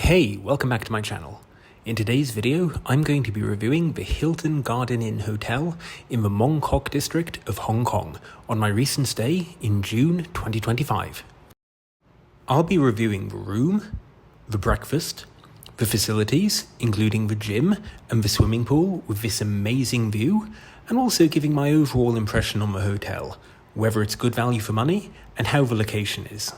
Hey, welcome back to my channel. In today's video, I'm going to be reviewing the Hilton Garden Inn Hotel in the Mong Kok district of Hong Kong on my recent stay in June 2025. I'll be reviewing the room, the breakfast, the facilities, including the gym and the swimming pool with this amazing view, and also giving my overall impression on the hotel, whether it's good value for money and how the location is.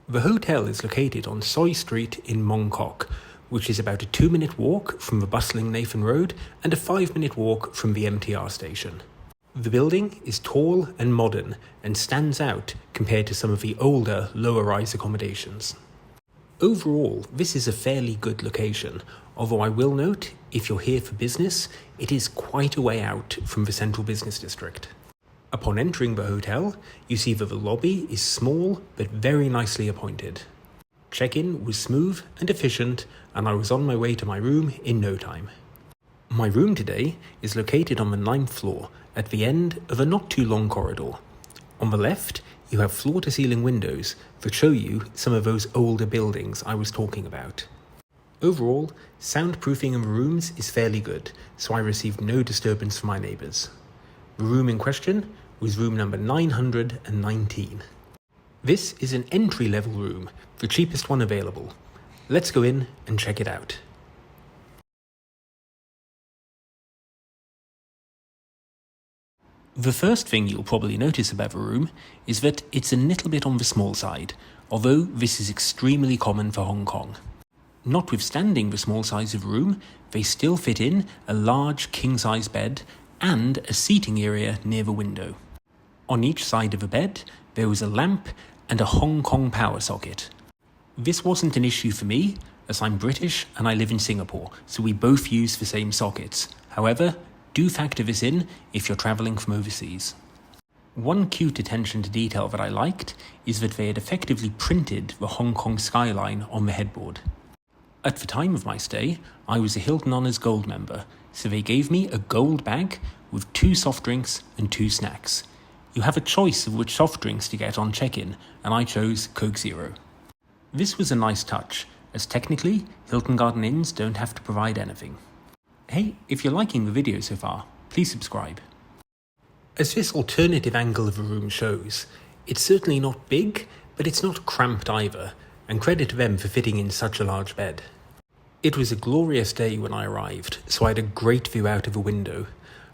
The hotel is located on Soi Street in Mong Kok, which is about a 2-minute walk from the bustling Nathan Road and a 5-minute walk from the MTR station. The building is tall and modern and stands out compared to some of the older, lower-rise accommodations. Overall, this is a fairly good location, although I will note, if you're here for business, it is quite a way out from the central business district. Upon entering the hotel, you see that the lobby is small but very nicely appointed. Check-in was smooth and efficient, and I was on my way to my room in no time. My room today is located on the 9th floor, at the end of a not too long corridor. On the left, you have floor-to-ceiling windows that show you some of those older buildings I was talking about. Overall, soundproofing in the rooms is fairly good, so I received no disturbance from my neighbours. The room in question was room number 919. This is an entry-level room, the cheapest one available. Let's go in and check it out. The first thing you'll probably notice about the room is that it's a little bit on the small side, although this is extremely common for Hong Kong. Notwithstanding the small size of the room, they still fit in a large king-size bed and a seating area near the window. On each side of the bed, there was a lamp and a Hong Kong power socket. This wasn't an issue for me, as I'm British and I live in Singapore, so we both use the same sockets. However, do factor this in if you're travelling from overseas. One cute attention to detail that I liked is that they had effectively printed the Hong Kong skyline on the headboard. At the time of my stay, I was a Hilton Honors Gold member, so they gave me a gold bag with 2 soft drinks and 2 snacks. You have a choice of which soft drinks to get on check-in, and I chose Coke Zero. This was a nice touch, as technically, Hilton Garden Inns don't have to provide anything. Hey, if you're liking the video so far, please subscribe. As this alternative angle of the room shows, it's certainly not big, but it's not cramped either, and credit to them for fitting in such a large bed. It was a glorious day when I arrived, so I had a great view out of a window.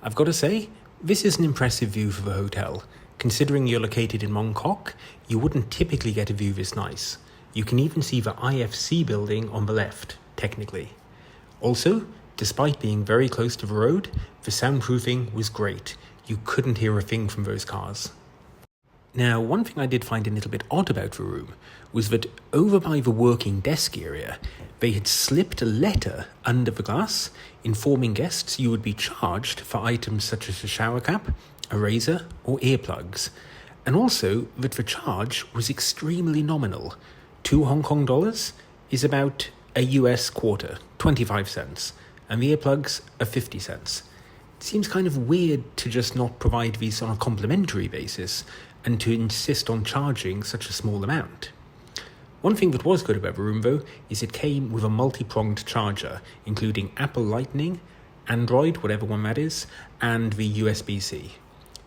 I've got to say, this is an impressive view for the hotel. Considering you're located in Mong Kok, you wouldn't typically get a view this nice. You can even see the IFC building on the left, technically. Also, despite being very close to the road, the soundproofing was great. You couldn't hear a thing from those cars. Now, one thing I did find a little bit odd about the room was that over by the working desk area, they had slipped a letter under the glass informing guests you would be charged for items such as a shower cap, a razor, or earplugs, and also that the charge was extremely nominal. 2 Hong Kong dollars is about a US quarter, 25 cents, and the earplugs are 50 cents. It seems kind of weird to just not provide these on a complimentary basis and to insist on charging such a small amount. One thing that was good about the room though is it came with a multi-pronged charger, including Apple Lightning, Android, whatever one that is, and the USB-C.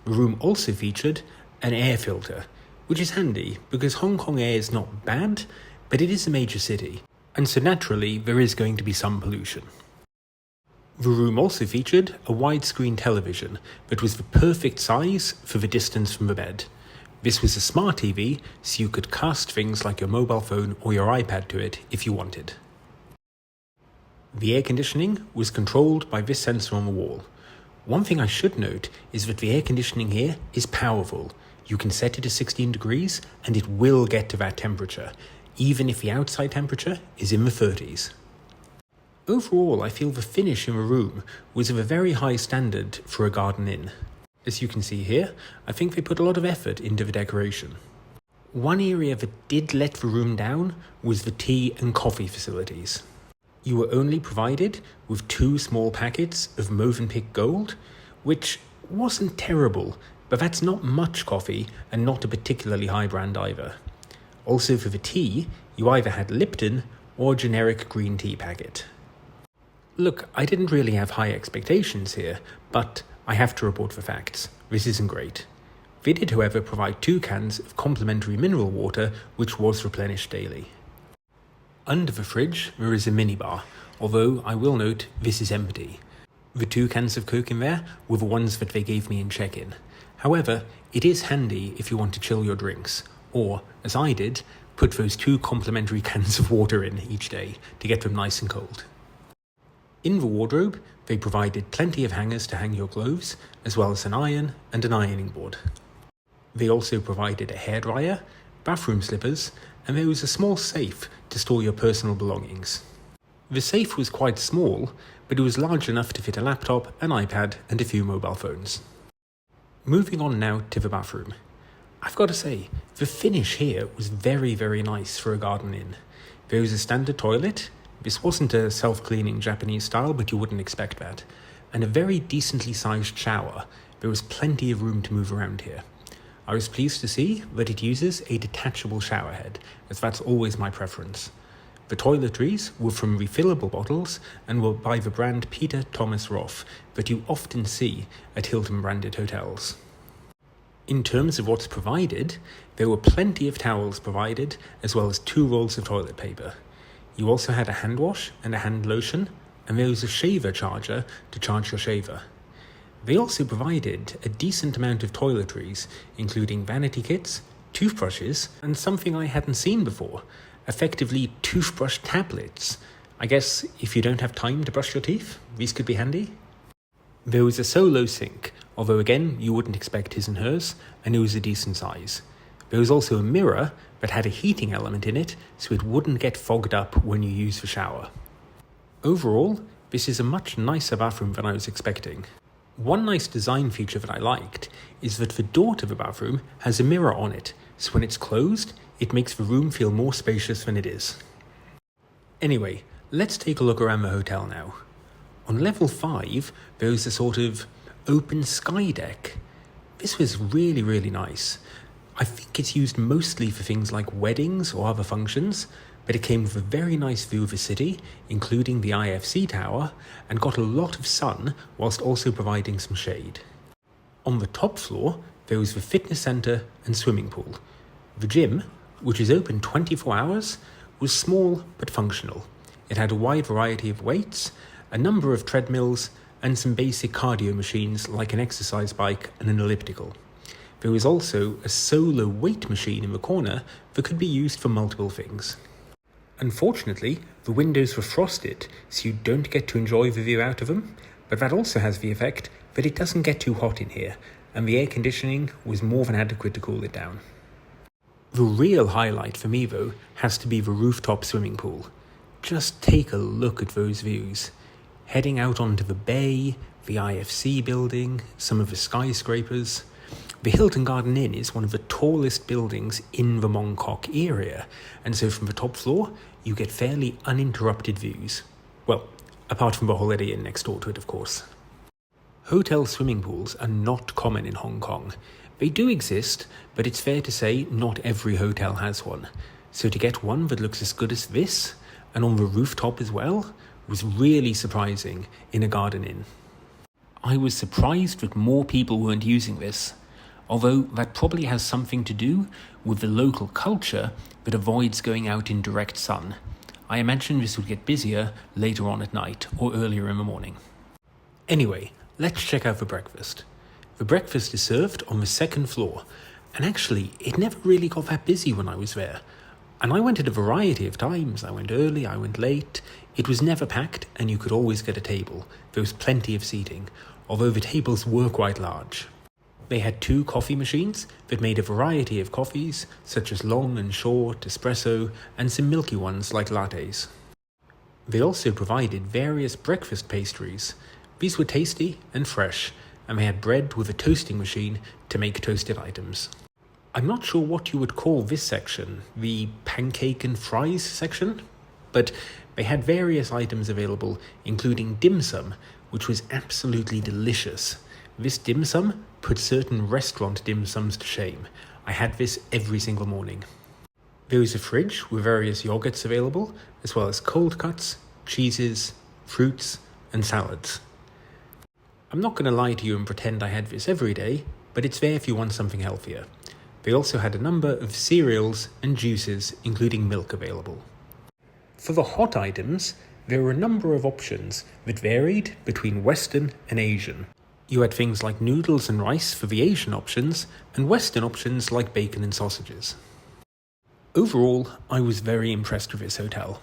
The room also featured an air filter, which is handy because Hong Kong air is not bad, but it is a major city, and so naturally there is going to be some pollution. The room also featured a widescreen television that was the perfect size for the distance from the bed. This was a smart TV, so you could cast things like your mobile phone or your iPad to it if you wanted. The air conditioning was controlled by this sensor on the wall. One thing I should note is that the air conditioning here is powerful. You can set it to 16 degrees and it will get to that temperature, even if the outside temperature is in the 30s. Overall, I feel the finish in the room was of a very high standard for a garden inn. As you can see here, I think they put a lot of effort into the decoration. One area that did let the room down was the tea and coffee facilities. You were only provided with 2 small packets of Movenpick Gold, which wasn't terrible, but that's not much coffee and not a particularly high brand either. Also for the tea, you either had Lipton or generic green tea packet. Look, I didn't really have high expectations here, but I have to report for facts. This isn't great. They did, however, provide 2 cans of complimentary mineral water, which was replenished daily. Under the fridge, there is a minibar, although I will note this is empty. The 2 cans of Coke in there were the ones that they gave me in check-in. However, it is handy if you want to chill your drinks, or, as I did, put those 2 complimentary cans of water in each day to get them nice and cold. In the wardrobe, they provided plenty of hangers to hang your clothes, as well as an iron and an ironing board. They also provided a hairdryer, bathroom slippers, and there was a small safe to store your personal belongings. The safe was quite small, but it was large enough to fit a laptop, an iPad, and a few mobile phones. Moving on now to the bathroom. I've got to say, the finish here was very, very nice for a garden inn. There was a standard toilet. This wasn't a self-cleaning Japanese style, but you wouldn't expect that. And a very decently sized shower. There was plenty of room to move around here. I was pleased to see that it uses a detachable shower head, as that's always my preference. The toiletries were from refillable bottles and were by the brand Peter Thomas Roth that you often see at Hilton branded hotels. In terms of what's provided, there were plenty of towels provided, as well as 2 rolls of toilet paper. You also had a hand wash and a hand lotion, and there was a shaver charger to charge your shaver. They also provided a decent amount of toiletries, including vanity kits, toothbrushes, and something I hadn't seen before, effectively toothbrush tablets. I guess if you don't have time to brush your teeth, these could be handy. There was a solo sink, although again you wouldn't expect his and hers, and it was a decent size. There was also a mirror that had a heating element in it, so it wouldn't get fogged up when you use the shower. Overall, this is a much nicer bathroom than I was expecting. One nice design feature that I liked is that the door to the bathroom has a mirror on it, so when it's closed, it makes the room feel more spacious than it is. Anyway, let's take a look around the hotel now. On level 5, there was a sort of open sky deck. This was really, really nice. I think it's used mostly for things like weddings or other functions, but it came with a very nice view of the city, including the IFC tower, and got a lot of sun whilst also providing some shade. On the top floor, there was the fitness centre and swimming pool. The gym, which is open 24 hours, was small but functional. It had a wide variety of weights, a number of treadmills, and some basic cardio machines like an exercise bike and an elliptical. There was also a solo weight machine in the corner that could be used for multiple things. Unfortunately, the windows were frosted, so you don't get to enjoy the view out of them, but that also has the effect that it doesn't get too hot in here, and the air conditioning was more than adequate to cool it down. The real highlight for me, though, has to be the rooftop swimming pool. Just take a look at those views. Heading out onto the bay, the IFC building, some of the skyscrapers. The Hilton Garden Inn is one of the tallest buildings in the Mong Kok area, and so from the top floor, you get fairly uninterrupted views. Well, apart from the Holiday Inn next door to it, of course. Hotel swimming pools are not common in Hong Kong. They do exist, but it's fair to say not every hotel has one. So to get one that looks as good as this, and on the rooftop as well, was really surprising in a garden inn. I was surprised that more people weren't using this, although that probably has something to do with the local culture that avoids going out in direct sun. I imagine this would get busier later on at night or earlier in the morning. Anyway, let's check out the breakfast. The breakfast is served on the second floor, and actually it never really got that busy when I was there. And I went at a variety of times. I went early, I went late. It was never packed, and you could always get a table. There was plenty of seating, although the tables were quite large. They had 2 coffee machines that made a variety of coffees, such as long and short, espresso, and some milky ones like lattes. They also provided various breakfast pastries. These were tasty and fresh, and they had bread with a toasting machine to make toasted items. I'm not sure what you would call this section, the pancake and fries section, but they had various items available, including dim sum, which was absolutely delicious. This dim sum put certain restaurant dim sums to shame. I had this every single morning. There is a fridge with various yogurts available, as well as cold cuts, cheeses, fruits, and salads. I'm not going to lie to you and pretend I had this every day, but it's there if you want something healthier. They also had a number of cereals and juices, including milk, available. For the hot items, there were a number of options that varied between Western and Asian. You had things like noodles and rice for the Asian options, and Western options like bacon and sausages. Overall, I was very impressed with this hotel.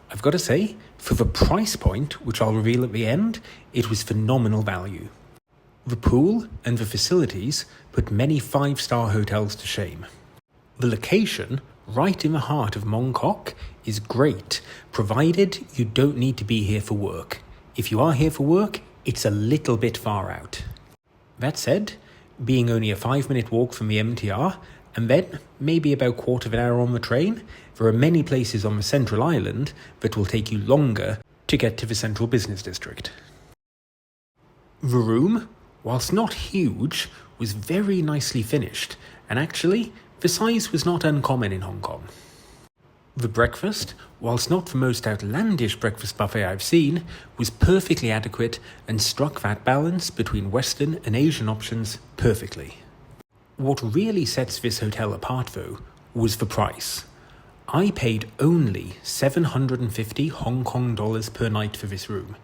I've got to say, for the price point, which I'll reveal at the end, it was phenomenal value. The pool and the facilities put many 5-star hotels to shame. The location, right in the heart of Mong Kok, is great, provided you don't need to be here for work. If you are here for work, it's a little bit far out. That said, being only a 5-minute walk from the MTR, and then maybe about a quarter of an hour on the train, there are many places on the central island that will take you longer to get to the central business district. The room, whilst not huge, was very nicely finished, and actually, the size was not uncommon in Hong Kong. The breakfast, whilst not the most outlandish breakfast buffet I've seen, was perfectly adequate and struck that balance between Western and Asian options perfectly. What really sets this hotel apart, though, was the price. I paid only 750 Hong Kong dollars per night for this room.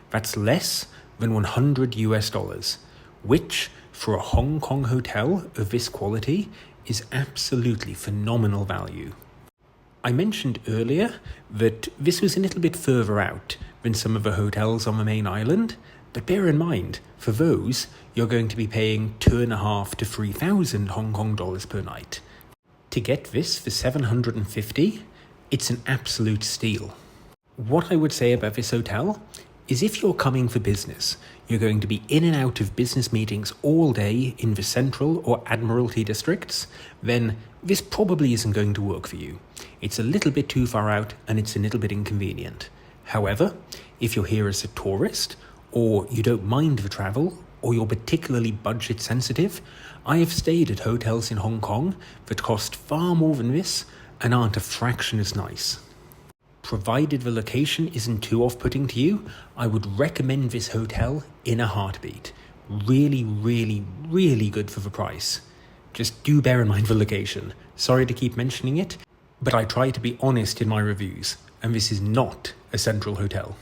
That's less than $100, which, for a Hong Kong hotel of this quality, is absolutely phenomenal value. I mentioned earlier that this was a little bit further out than some of the hotels on the main island, but bear in mind, for those, you're going to be paying 2,500 to 3,000 Hong Kong dollars per night. To get this for 750, it's an absolute steal. What I would say about this hotel is if you're coming for business, you're going to be in and out of business meetings all day in the Central or Admiralty districts, then this probably isn't going to work for you. It's a little bit too far out and it's a little bit inconvenient. However, if you're here as a tourist, or you don't mind the travel, or you're particularly budget sensitive, I have stayed at hotels in Hong Kong that cost far more than this and aren't a fraction as nice. Provided the location isn't too off-putting to you, I would recommend this hotel in a heartbeat. Really, really, really good for the price. Just do bear in mind the location. Sorry to keep mentioning it, but I try to be honest in my reviews, and this is not a central hotel.